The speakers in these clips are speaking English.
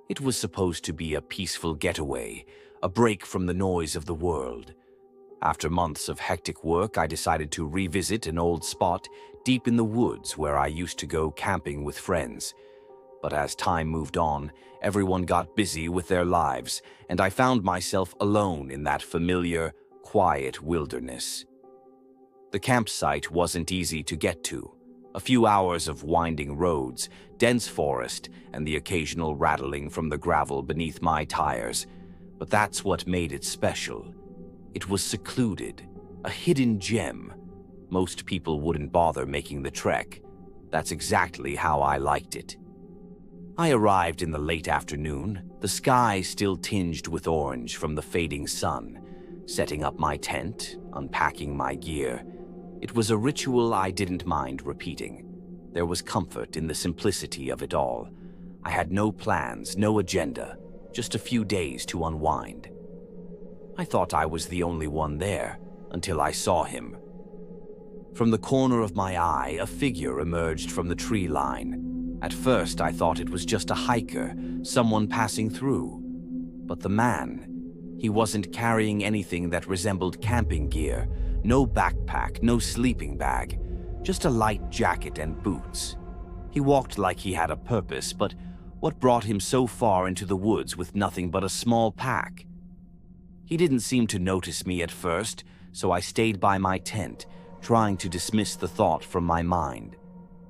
It was supposed to be a peaceful getaway, a break from the noise of the world. After months of hectic work, I decided to revisit an old spot deep in the woods where I used to go camping with friends. But as time moved on, everyone got busy with their lives, and I found myself alone in that familiar, quiet wilderness. The campsite wasn't easy to get to. A few hours of winding roads, dense forest, and the occasional rattling from the gravel beneath my tires. But that's what made it special. It was secluded, a hidden gem. Most people wouldn't bother making the trek. That's exactly how I liked it. I arrived in the late afternoon, the sky still tinged with orange from the fading sun, setting up my tent, unpacking my gear. It was a ritual I didn't mind repeating. There was comfort in the simplicity of it all. I had no plans, no agenda, just a few days to unwind. I thought I was the only one there, until I saw him. From the corner of my eye, a figure emerged from the tree line. At first, I thought it was just a hiker, someone passing through. But the man, he wasn't carrying anything that resembled camping gear. No backpack, no sleeping bag, just a light jacket and boots. He walked like he had a purpose, but what brought him so far into the woods with nothing but a small pack? He didn't seem to notice me at first, so I stayed by my tent, trying to dismiss the thought from my mind.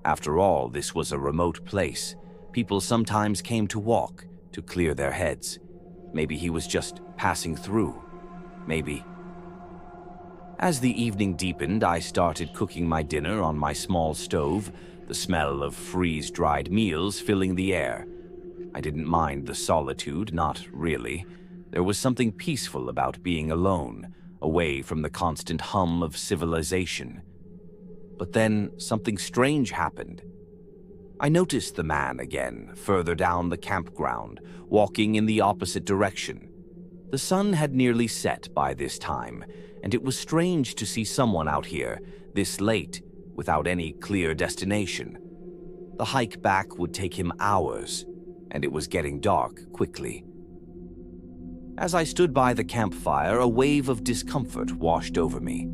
After all, this was a remote place. People sometimes came to walk, to clear their heads. Maybe he was just passing through. Maybe. As the evening deepened, I started cooking my dinner on my small stove, the smell of freeze-dried meals filling the air. I didn't mind the solitude, not really. There was something peaceful about being alone, away from the constant hum of civilization. But then something strange happened. I noticed the man again, further down the campground, walking in the opposite direction. The sun had nearly set by this time, and it was strange to see someone out here, this late, without any clear destination. The hike back would take him hours, and it was getting dark quickly. As I stood by the campfire, a wave of discomfort washed over me.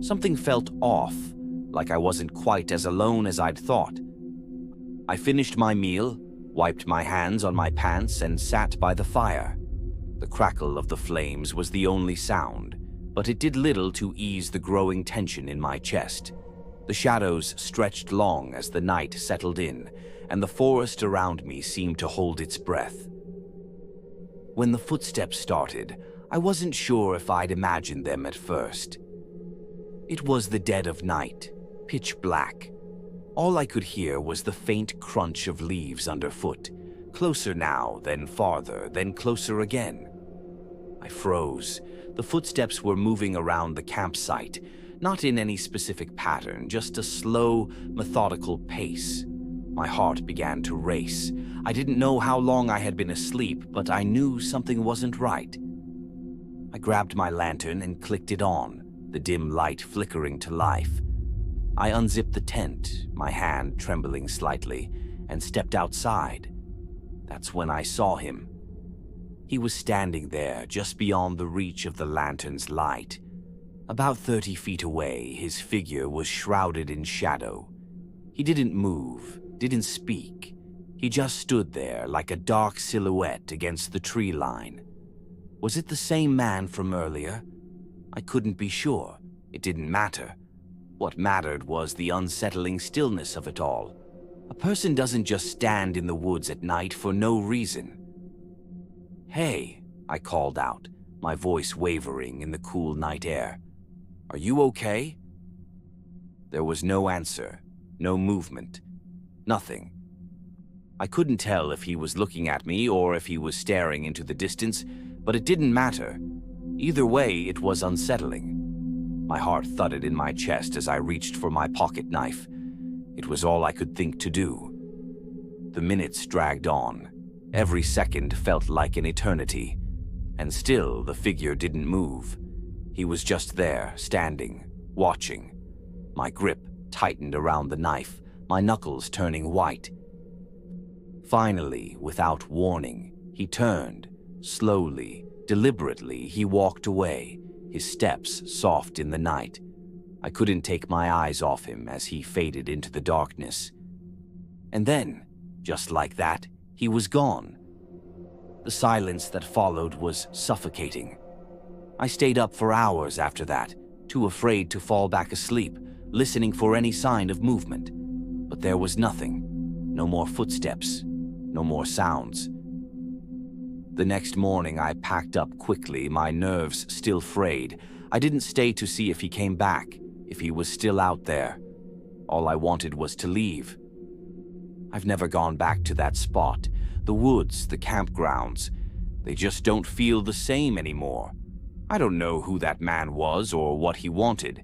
Something felt off, like I wasn't quite as alone as I'd thought. I finished my meal, wiped my hands on my pants, and sat by the fire. The crackle of the flames was the only sound, but it did little to ease the growing tension in my chest. The shadows stretched long as the night settled in, and the forest around me seemed to hold its breath. When the footsteps started, I wasn't sure if I'd imagined them at first. It was the dead of night, pitch black. All I could hear was the faint crunch of leaves underfoot, closer now, then farther, then closer again. I froze. The footsteps were moving around the campsite, not in any specific pattern, just a slow, methodical pace. My heart began to race. I didn't know how long I had been asleep, but I knew something wasn't right. I grabbed my lantern and clicked it on, the dim light flickering to life. I unzipped the tent, my hand trembling slightly, and stepped outside. That's when I saw him. He was standing there, just beyond the reach of the lantern's light. About 30 feet away, his figure was shrouded in shadow. He didn't move, didn't speak. He just stood there like a dark silhouette against the tree line. Was it the same man from earlier? I couldn't be sure. It didn't matter. What mattered was the unsettling stillness of it all. A person doesn't just stand in the woods at night for no reason. "Hey," I called out, my voice wavering in the cool night air. "Are you okay?" There was no answer, no movement, nothing. I couldn't tell if he was looking at me or if he was staring into the distance, but it didn't matter. Either way, it was unsettling. My heart thudded in my chest as I reached for my pocket knife. It was all I could think to do. The minutes dragged on. Every second felt like an eternity. And still, the figure didn't move. He was just there, standing, watching. My grip tightened around the knife, my knuckles turning white. Finally, without warning, He turned. Slowly, deliberately, he walked away, his steps soft in the night. I couldn't take my eyes off him as he faded into the darkness. And then, just like that, he was gone. The silence that followed was suffocating. I stayed up for hours after that, too afraid to fall back asleep, listening for any sign of movement. But there was nothing. No more footsteps. No more sounds. The next morning, I packed up quickly, my nerves still frayed. I didn't stay to see if he came back, if he was still out there. All I wanted was to leave. I've never gone back to that spot. The woods, the campgrounds, they just don't feel the same anymore. I don't know who that man was or what he wanted,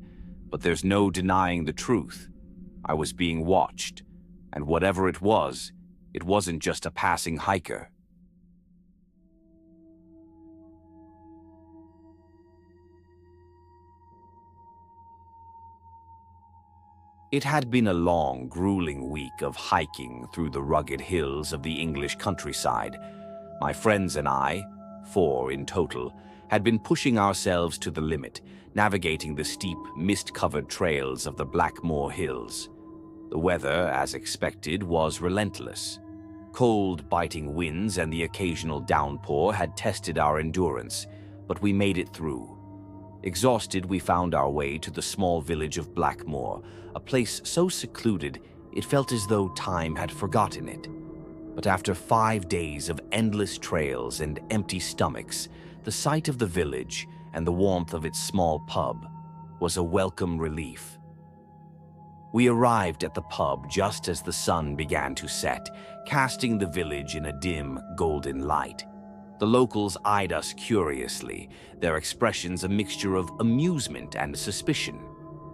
but there's no denying the truth. I was being watched, and whatever it wasn't just a passing hiker. It had been a long, grueling week of hiking through the rugged hills of the English countryside. My friends and I, 4 in total, had been pushing ourselves to the limit, navigating the steep, mist-covered trails of the Blackmore Hills. The weather, as expected, was relentless. Cold, biting winds and the occasional downpour had tested our endurance, but we made it through. Exhausted, we found our way to the small village of Blackmore, a place so secluded it felt as though time had forgotten it. But after 5 days of endless trails and empty stomachs, the sight of the village and the warmth of its small pub was a welcome relief. We arrived at the pub just as the sun began to set, casting the village in a dim, golden light. The locals eyed us curiously, their expressions a mixture of amusement and suspicion.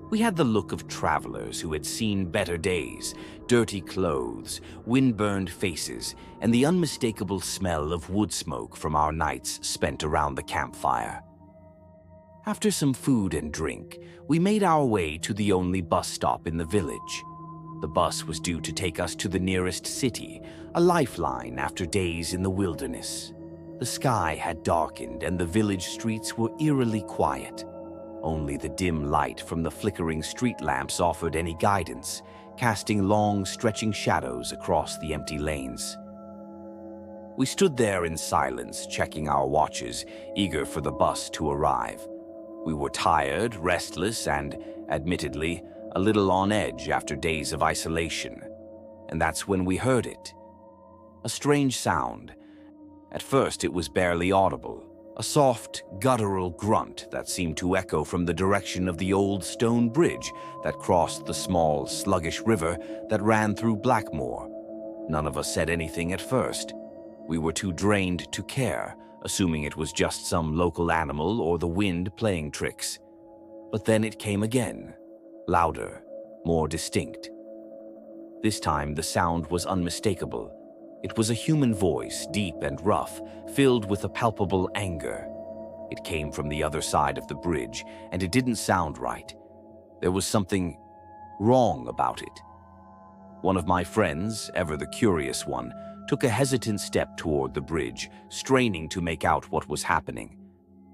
We had the look of travelers who had seen better days, dirty clothes, wind-burned faces, and the unmistakable smell of wood smoke from our nights spent around the campfire. After some food and drink, we made our way to the only bus stop in the village. The bus was due to take us to the nearest city, a lifeline after days in the wilderness. The sky had darkened and the village streets were eerily quiet. Only the dim light from the flickering street lamps offered any guidance, casting long, stretching shadows across the empty lanes. We stood there in silence, checking our watches, eager for the bus to arrive. We were tired, restless, and, admittedly, a little on edge after days of isolation. And that's when we heard it. A strange sound. At first, it was barely audible. A soft, guttural grunt that seemed to echo from the direction of the old stone bridge that crossed the small, sluggish river that ran through Blackmore. None of us said anything at first. We were too drained to care, assuming it was just some local animal or the wind playing tricks. But then it came again, louder, more distinct. This time, the sound was unmistakable. It was a human voice, deep and rough, filled with a palpable anger. It came from the other side of the bridge, and it didn't sound right. There was something wrong about it. One of my friends, ever the curious one, took a hesitant step toward the bridge, straining to make out what was happening.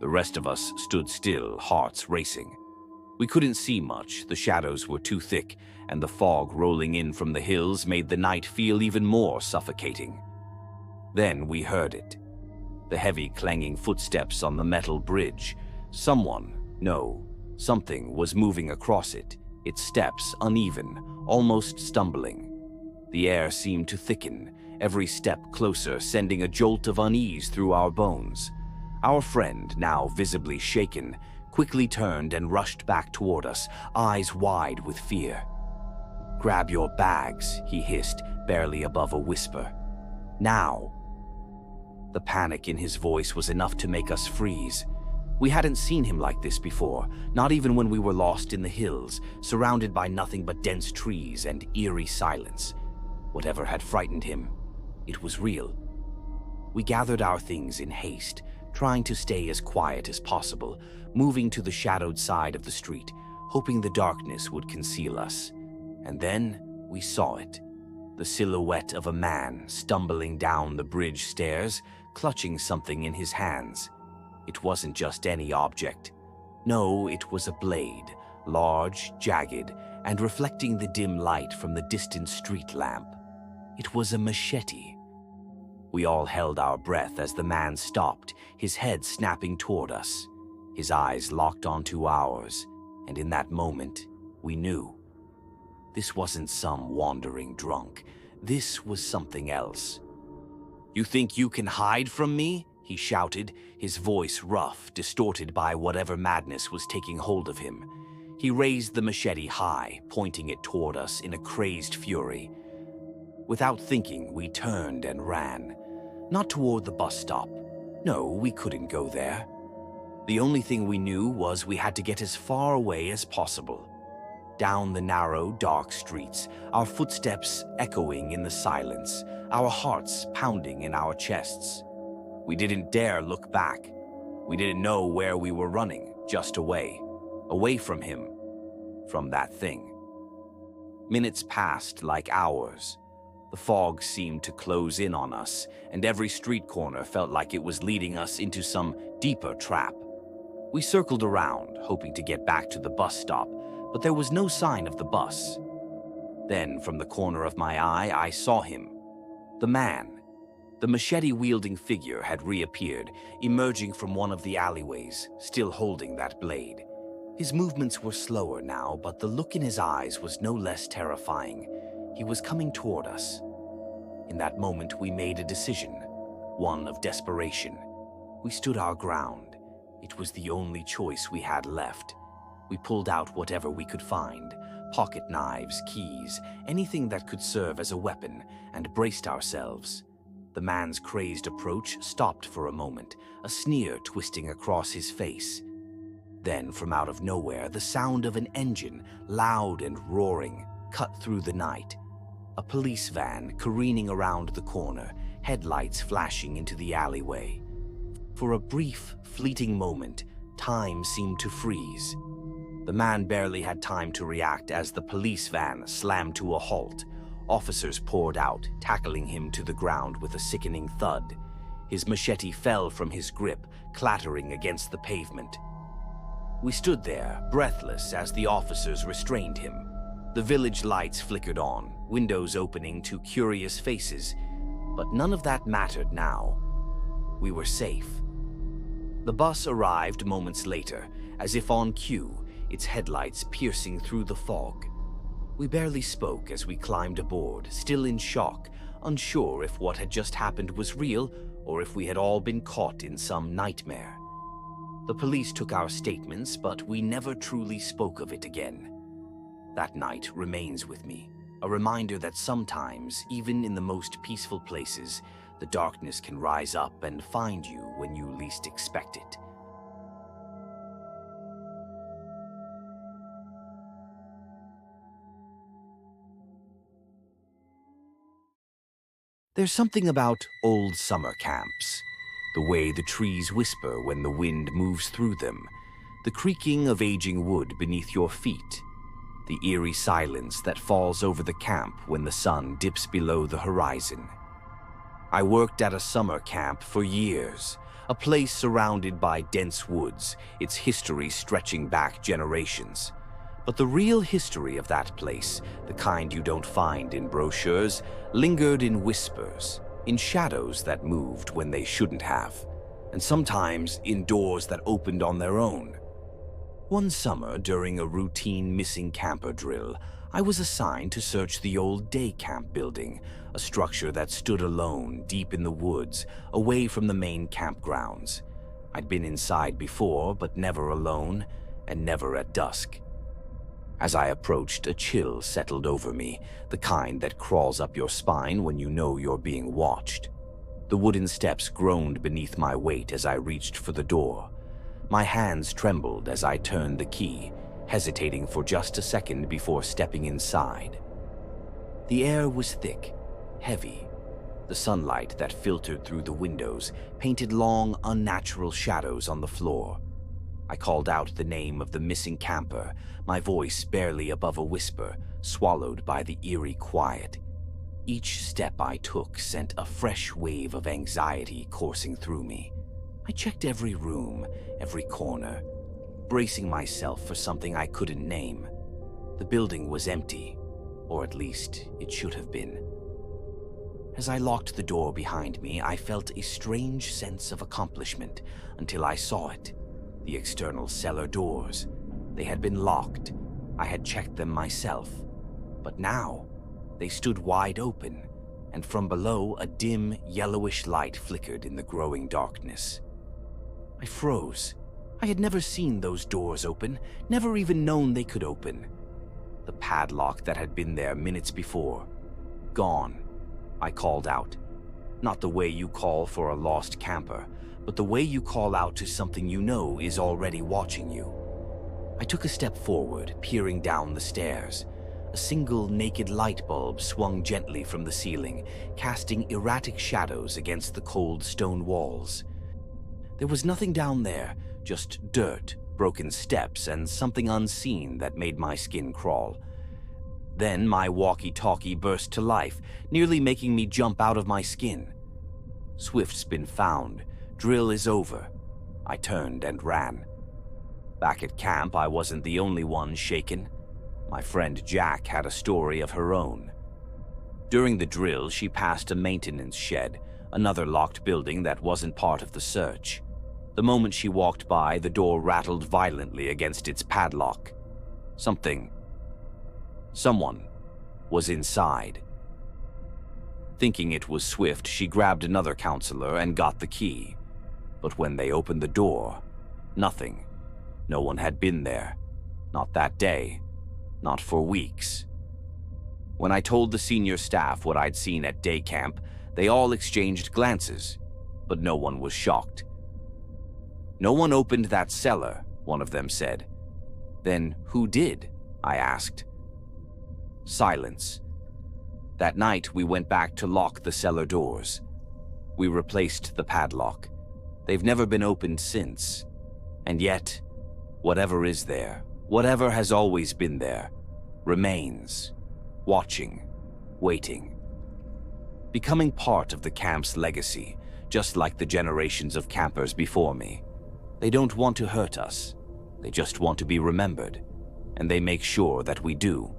The rest of us stood still, hearts racing. We couldn't see much, the shadows were too thick, and the fog rolling in from the hills made the night feel even more suffocating. Then we heard it. The heavy clanging footsteps on the metal bridge. Something was moving across it, its steps uneven, almost stumbling. The air seemed to thicken, every step closer sending a jolt of unease through our bones. Our friend, now visibly shaken, quickly turned and rushed back toward us, eyes wide with fear. "Grab your bags," he hissed, barely above a whisper. "Now." The panic in his voice was enough to make us freeze. We hadn't seen him like this before, not even when we were lost in the hills, surrounded by nothing but dense trees and eerie silence. Whatever had frightened him, it was real. We gathered our things in haste, trying to stay as quiet as possible, moving to the shadowed side of the street, hoping the darkness would conceal us. And then we saw it. The silhouette of a man stumbling down the bridge stairs, clutching something in his hands. It wasn't just any object. No, it was a blade, large, jagged, and reflecting the dim light from the distant street lamp. It was a machete. We all held our breath as the man stopped, his head snapping toward us. His eyes locked onto ours, and in that moment, we knew. This wasn't some wandering drunk. This was something else. "You think you can hide from me?" he shouted, his voice rough, distorted by whatever madness was taking hold of him. He raised the machete high, pointing it toward us in a crazed fury. Without thinking, we turned and ran. Not toward the bus stop. No, we couldn't go there. The only thing we knew was we had to get as far away as possible. Down the narrow, dark streets, our footsteps echoing in the silence, our hearts pounding in our chests. We didn't dare look back. We didn't know where we were running, just away. Away from him. From that thing. Minutes passed like hours. The fog seemed to close in on us, and every street corner felt like it was leading us into some deeper trap. We circled around, hoping to get back to the bus stop, but there was no sign of the bus. Then, from the corner of my eye, I saw him. The man. The machete-wielding figure had reappeared, emerging from one of the alleyways, still holding that blade. His movements were slower now, but the look in his eyes was no less terrifying. He was coming toward us. In that moment, we made a decision, one of desperation. We stood our ground. It was the only choice we had left. We pulled out whatever we could find, pocket knives, keys, anything that could serve as a weapon, and braced ourselves. The man's crazed approach stopped for a moment, a sneer twisting across his face. Then, from out of nowhere, the sound of an engine, loud and roaring, cut through the night. A police van careening around the corner, headlights flashing into the alleyway. For a brief, fleeting moment, time seemed to freeze. The man barely had time to react as the police van slammed to a halt. Officers poured out, tackling him to the ground with a sickening thud. His machete fell from his grip, clattering against the pavement. We stood there, breathless, as the officers restrained him. The village lights flickered on, windows opening to curious faces, but none of that mattered now. We were safe. The bus arrived moments later, as if on cue, its headlights piercing through the fog. We barely spoke as we climbed aboard, still in shock, unsure if what had just happened was real or if we had all been caught in some nightmare. The police took our statements, but we never truly spoke of it again. That night remains with me, a reminder that sometimes, even in the most peaceful places, the darkness can rise up and find you when you least expect it. There's something about old summer camps. The way the trees whisper when the wind moves through them, the creaking of aging wood beneath your feet, the eerie silence that falls over the camp when the sun dips below the horizon. I worked at a summer camp for years, a place surrounded by dense woods, its history stretching back generations. But the real history of that place, the kind you don't find in brochures, lingered in whispers, in shadows that moved when they shouldn't have, and sometimes in doors that opened on their own. One summer, during a routine missing camper drill, I was assigned to search the old day camp building, a structure that stood alone deep in the woods, away from the main campgrounds. I'd been inside before, but never alone, and never at dusk. As I approached, a chill settled over me, the kind that crawls up your spine when you know you're being watched. The wooden steps groaned beneath my weight as I reached for the door. My hands trembled as I turned the key, hesitating for just a second before stepping inside. The air was thick, heavy. The sunlight that filtered through the windows painted long, unnatural shadows on the floor. I called out the name of the missing camper, my voice barely above a whisper, swallowed by the eerie quiet. Each step I took sent a fresh wave of anxiety coursing through me. I checked every room, every corner, bracing myself for something I couldn't name. The building was empty, or at least it should have been. As I locked the door behind me, I felt a strange sense of accomplishment until I saw it. The external cellar doors. They had been locked. I had checked them myself. But now, they stood wide open, and from below a dim, yellowish light flickered in the growing darkness. I froze. I had never seen those doors open, never even known they could open. The padlock that had been there minutes before. Gone. I called out. Not the way you call for a lost camper, but the way you call out to something you know is already watching you. I took a step forward, peering down the stairs. A single naked light bulb swung gently from the ceiling, casting erratic shadows against the cold stone walls. There was nothing down there, just dirt, broken steps, and something unseen that made my skin crawl. Then my walkie-talkie burst to life, nearly making me jump out of my skin. Swift's been found. Drill is over. I turned and ran. Back at camp, I wasn't the only one shaken. My friend Jack had a story of her own. During the drill, she passed a maintenance shed, another locked building that wasn't part of the search. The moment she walked by, the door rattled violently against its padlock. Someone was inside. Thinking it was Swift, she grabbed another counselor and got the key. But when they opened the door, nothing. No one had been there. Not that day. Not for weeks. When I told the senior staff what I'd seen at day camp, they all exchanged glances, but no one was shocked. "No one opened that cellar," one of them said. "Then who did?" I asked. Silence. That night, we went back to lock the cellar doors. We replaced the padlock. They've never been opened since. And yet, whatever is there, whatever has always been there, remains, watching, waiting. Becoming part of the camp's legacy, just like the generations of campers before me. They don't want to hurt us. They just want to be remembered. And they make sure that we do.